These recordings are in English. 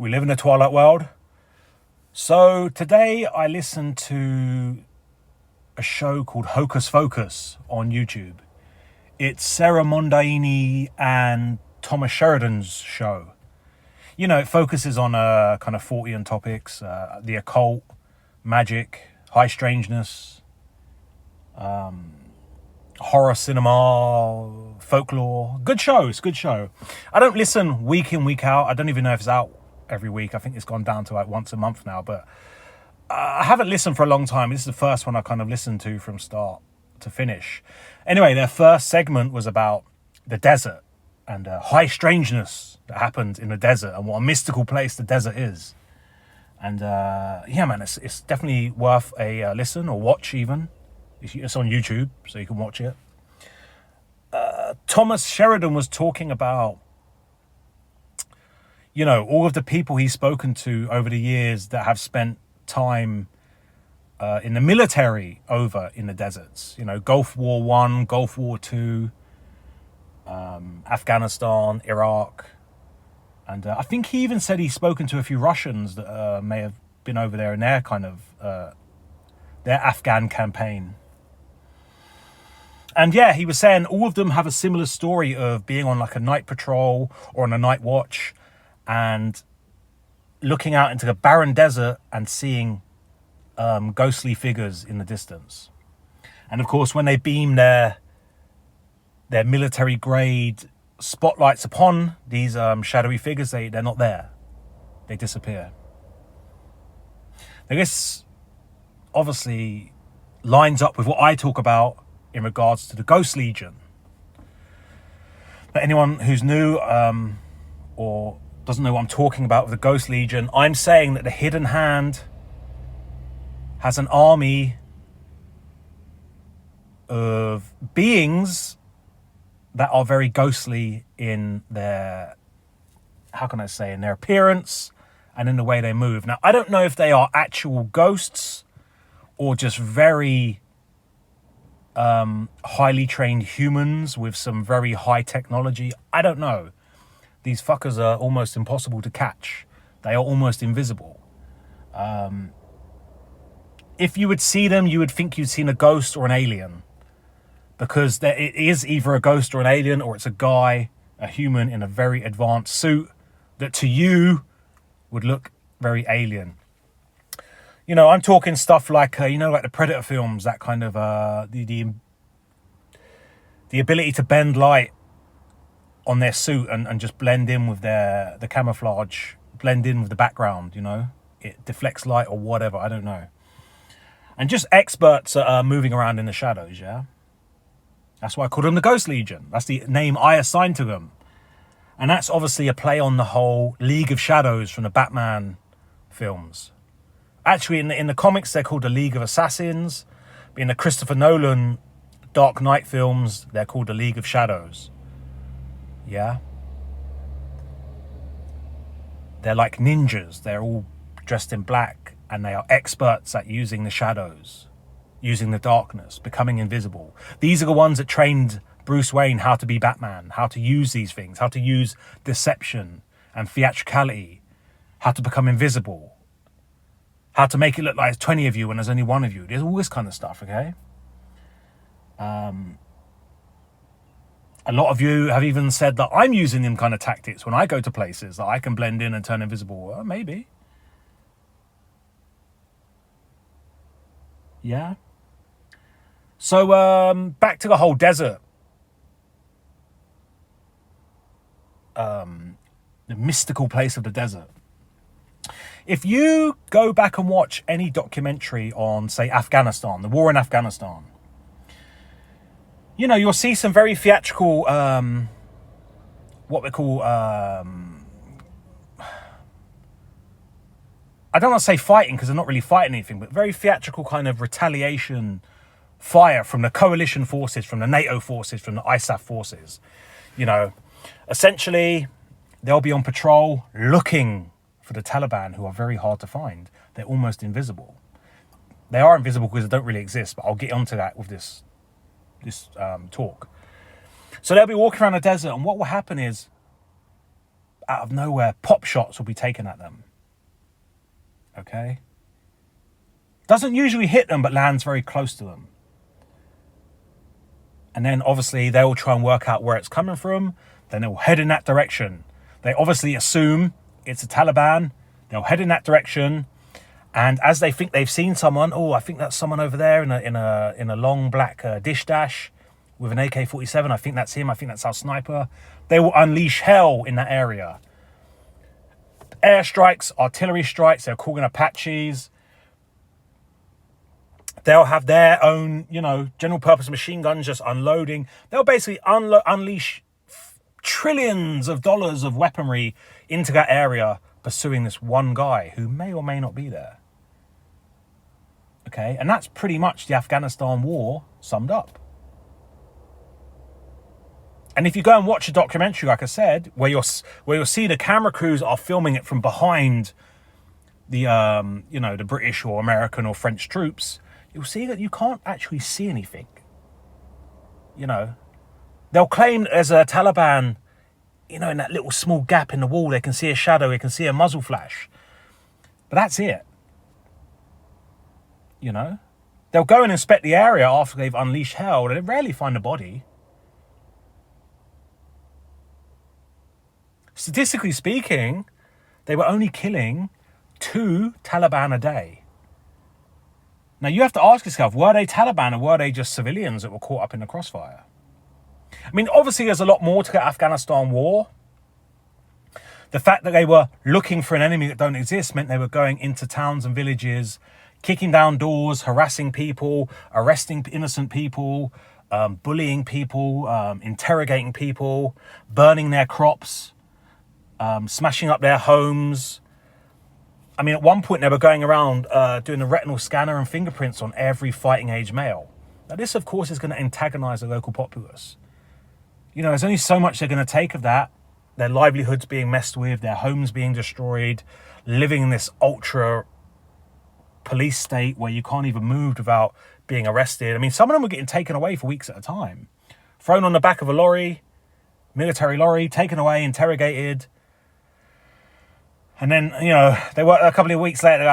We live in a twilight world. So today I listened to a show called Hocus Focus on YouTube. It's Sarah Mondaini and Thomas Sheridan's show. You know, it focuses on kind of Fortean topics, the occult, magic, high strangeness, horror cinema, folklore. Good show. It's a good show. I don't listen week in, week out. I don't even know if it's out every week. I think it's gone down to like once a month now, but I haven't listened for a long time. This is the first one I kind of listened to from start to finish. Anyway, their first segment was about the desert and high strangeness that happens in the desert and what a mystical place the desert is. And yeah, man, it's definitely worth a listen or watch even. It's on YouTube, so you can watch it. Thomas Sheridan was talking about, you know, all of the people he's spoken to over the years that have spent time in the military over in the deserts. You know, Gulf War I, Gulf War II, Afghanistan, Iraq. And I think he even said he's spoken to a few Russians that may have been over there in their kind of, their Afghan campaign. And yeah, he was saying all of them have a similar story of being on like a night patrol or on a night watch and looking out into the Barren Desert and seeing ghostly figures in the distance. And of course, when they beam their military grade spotlights upon these shadowy figures, they're not there. They disappear. Now this obviously lines up with what I talk about in regards to the Ghost Legion. But anyone who's new or doesn't know what I'm talking about with the Ghost Legion, I'm saying that the Hidden Hand has an army of beings that are very ghostly in their, how can I say, in their appearance and in the way they move. Now, I don't know if they are actual ghosts or just very highly trained humans with some very high technology. I don't know. These fuckers are almost impossible to catch. They are almost invisible. If you would see them, you would think you'd seen a ghost or an alien. Because it is either a ghost or an alien, or it's a guy, a human in a very advanced suit that to you would look very alien. You know, I'm talking stuff like, you know, like the Predator films, that kind of, the ability to bend light on their suit and just blend in with the camouflage, blend in with the background, you know. It deflects light or whatever, I don't know. And just experts at moving around in the shadows, yeah? That's why I call them the Ghost Legion. That's the name I assigned to them. And that's obviously a play on the whole League of Shadows from the Batman films. Actually, in the comics, they're called the League of Assassins. In the Christopher Nolan Dark Knight films, they're called the League of Shadows. Yeah? They're like ninjas. They're all dressed in black, and they are experts at using the shadows, using the darkness, becoming invisible. These are the ones that trained Bruce Wayne how to be Batman, how to use these things, how to use deception and theatricality, how to become invisible, how to make it look like there's 20 of you when there's only one of you. There's all this kind of stuff, okay? A lot of you have even said that I'm using them kind of tactics when I go to places, that I can blend in and turn invisible. Well, maybe. Yeah. So, back to the whole desert. The mystical place of the desert. If you go back and watch any documentary on, say, Afghanistan, the war in Afghanistan, you know, you'll see some very theatrical, what we call, I don't want to say fighting because they're not really fighting anything, but very theatrical kind of retaliation fire from the coalition forces, from the NATO forces, from the ISAF forces. You know, essentially, they'll be on patrol looking for the Taliban, who are very hard to find. They're almost invisible. They are invisible because they don't really exist, but I'll get onto that with this talk. So they'll be walking around the desert, and what will happen is out of nowhere, pop shots will be taken at them. Okay? Doesn't usually hit them, but lands very close to them. And then obviously they'll try and work out where it's coming from. Then they'll head in that direction. They obviously assume it's the Taliban. They'll head in that direction. And as they think they've seen someone, oh, I think that's someone over there in a long black dish dash with an AK-47. I think that's him. I think that's our sniper. They will unleash hell in that area. Airstrikes, artillery strikes. They'll call in Apaches. They'll have their own, general purpose machine guns just unloading. They'll basically unleash trillions of dollars of weaponry into that area, pursuing this one guy who may or may not be there. Okay, and that's pretty much the Afghanistan war summed up. And if you go and watch a documentary, like I said, where you'll see the camera crews are filming it from behind the the British or American or French troops, you'll see that you can't actually see anything. They'll claim there's a Taliban, in that little small gap in the wall, they can see a shadow, they can see a muzzle flash. But that's it. They'll go and inspect the area after they've unleashed hell. They rarely find a body. Statistically speaking, they were only killing 2 Taliban a day. Now you have to ask yourself, were they Taliban or were they just civilians that were caught up in the crossfire? I mean, obviously there's a lot more to the Afghanistan war. The fact that they were looking for an enemy that don't exist meant they were going into towns and villages, kicking down doors, harassing people, arresting innocent people, bullying people, interrogating people, burning their crops, smashing up their homes. I mean, at one point they were going around doing the retinal scanner and fingerprints on every fighting age male. Now this, of course, is going to antagonize the local populace. There's only so much they're going to take of that. Their livelihoods being messed with, their homes being destroyed, living in this ultra police state where you can't even move without being arrested. I mean, some of them were getting taken away for weeks at a time. Thrown on the back of a lorry, military lorry, taken away, interrogated. And then, they were a couple of weeks later,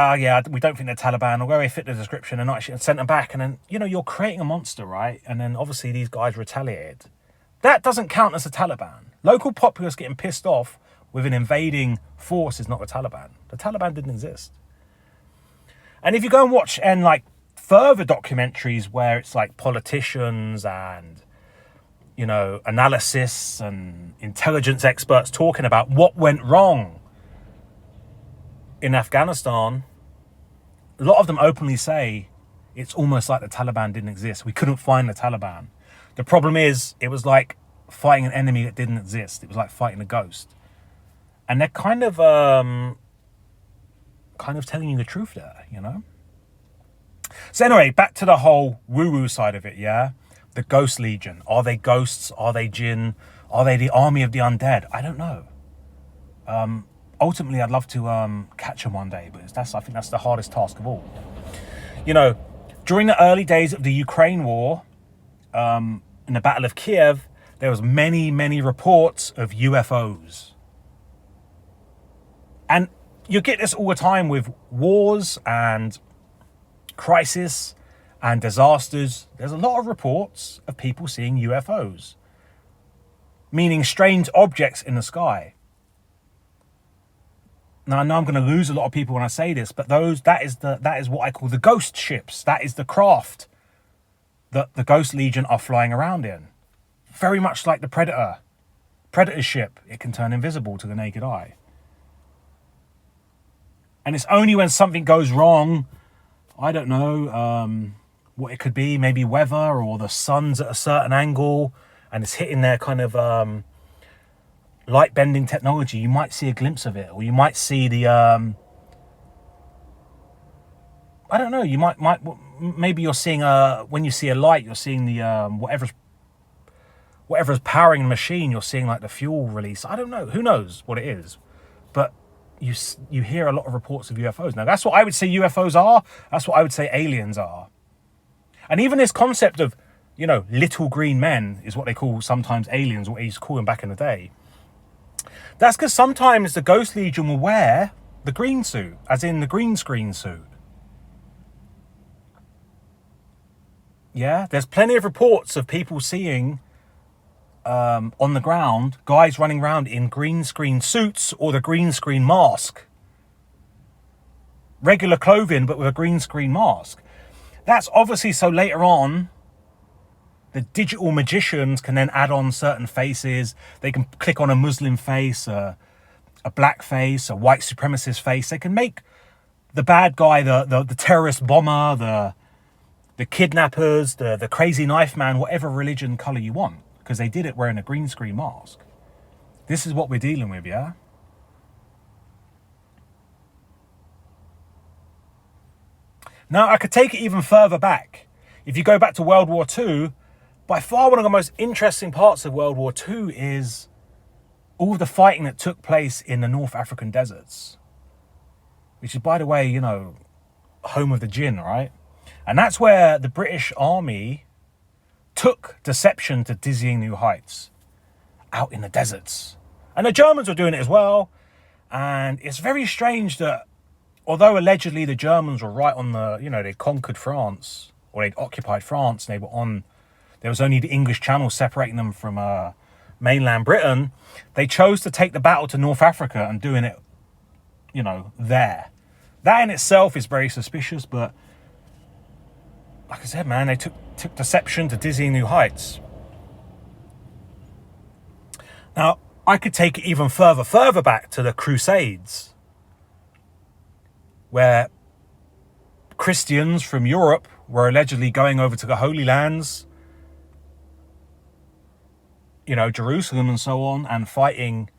we don't think they're Taliban, although they fit the description, and not actually sent them back. And then, you're creating a monster, right? And then obviously these guys retaliated. That doesn't count as the Taliban. Local populace getting pissed off with an invading force is not the Taliban. The Taliban didn't exist. And if you go and watch further documentaries where it's like politicians and, analysis and intelligence experts talking about what went wrong in Afghanistan, a lot of them openly say it's almost like the Taliban didn't exist. We couldn't find the Taliban. The problem is, it was like fighting an enemy that didn't exist. It was like fighting a ghost. And they're kind of telling you the truth there, So anyway, back to the whole woo-woo side of it, yeah? The Ghost Legion. Are they ghosts? Are they jinn? Are they the army of the undead? I don't know. Ultimately, I'd love to catch them one day, but I think that's the hardest task of all. During the early days of the Ukraine war, in the Battle of Kiev, there was many, many reports of UFOs. And you get this all the time with wars and crisis and disasters. There's a lot of reports of people seeing UFOs, meaning strange objects in the sky. Now I know I'm going to lose a lot of people when I say this, but that is what I call the ghost ships. That is the craft that the Ghost Legion are flying around in. Very much like the Predator's ship. It can turn invisible to the naked eye. And it's only when something goes wrong, I don't know what it could be, maybe weather or the sun's at a certain angle and it's hitting their kind of light bending technology, you might see a glimpse of it, or you might see the I don't know, you might maybe you're seeing when you see a light, you're seeing the whatever's powering the machine, you're seeing like the fuel release. I don't know, who knows what it is, but you hear a lot of reports of UFOs. Now that's what I would say UFOs are. That's what I would say aliens are. And even this concept of little green men is what they call sometimes aliens, what they used to call them back in the day. That's because sometimes the Ghost Legion will wear the green suit, as in the green screen suit. Yeah, there's plenty of reports of people seeing on the ground guys running around in green screen suits or the green screen mask. Regular clothing, but with a green screen mask. That's obviously so later on, the digital magicians can then add on certain faces. They can click on a Muslim face, a black face, a white supremacist face. They can make the bad guy, the terrorist bomber, the kidnappers, the crazy knife man, whatever religion color you want, because they did it wearing a green screen mask. This is what we're dealing with, yeah? Now, I could take it even further back. If you go back to World War II, by far one of the most interesting parts of World War II is all of the fighting that took place in the North African deserts, which is, by the way, you know, home of the jinn, right? And that's where the British Army took deception to dizzying new heights, out in the deserts. And the Germans were doing it as well. And it's very strange that although allegedly the Germans were right on the, you know, they conquered France, or they'd occupied France, and they were on, there was only the English Channel separating them from mainland Britain, they chose to take the battle to North Africa and doing it, you know, there. That in itself is very suspicious, but like I said, man, they took deception to dizzying new heights. Now, I could take it even further back to the Crusades, where Christians from Europe were allegedly going over to the Holy Lands, you know, Jerusalem and so on, and fighting,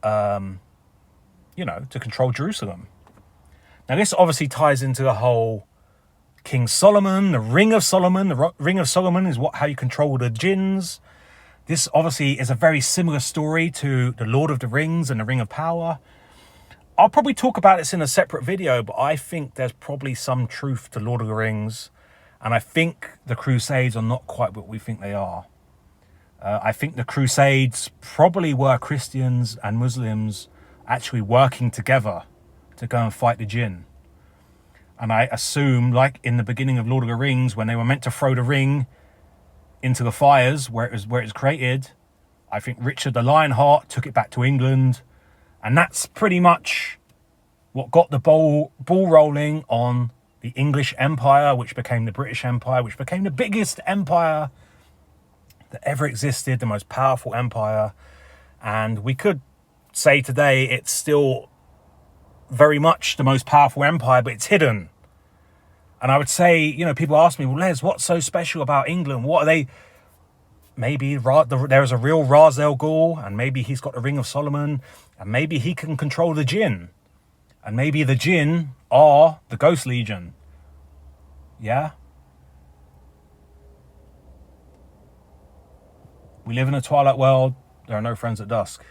you know, to control Jerusalem. Now, this obviously ties into the whole King Solomon, the Ring of Solomon. The Ring of Solomon is how you control the jinns. This obviously is a very similar story to the Lord of the Rings and the Ring of Power. I'll probably talk about this in a separate video, but I think there's probably some truth to Lord of the Rings. And I think the Crusades are not quite what we think they are. I think the Crusades probably were Christians and Muslims actually working together to go and fight the jinn. And I assume, like in the beginning of Lord of the Rings, when they were meant to throw the ring into the fires where it was created, I think Richard the Lionheart took it back to England. And that's pretty much what got the ball rolling on the English Empire, which became the British Empire, which became the biggest empire that ever existed, the most powerful empire. And we could say today it's still very much the most powerful empire, but it's hidden. And I would say, you know, people ask me, well, Les, what's so special about England? What are they? Maybe there's a real Ra's al Ghul, and maybe he's got the Ring of Solomon, and maybe he can control the jinn. And maybe the jinn are the Ghost Legion. Yeah? We live in a twilight world. There are no friends at dusk.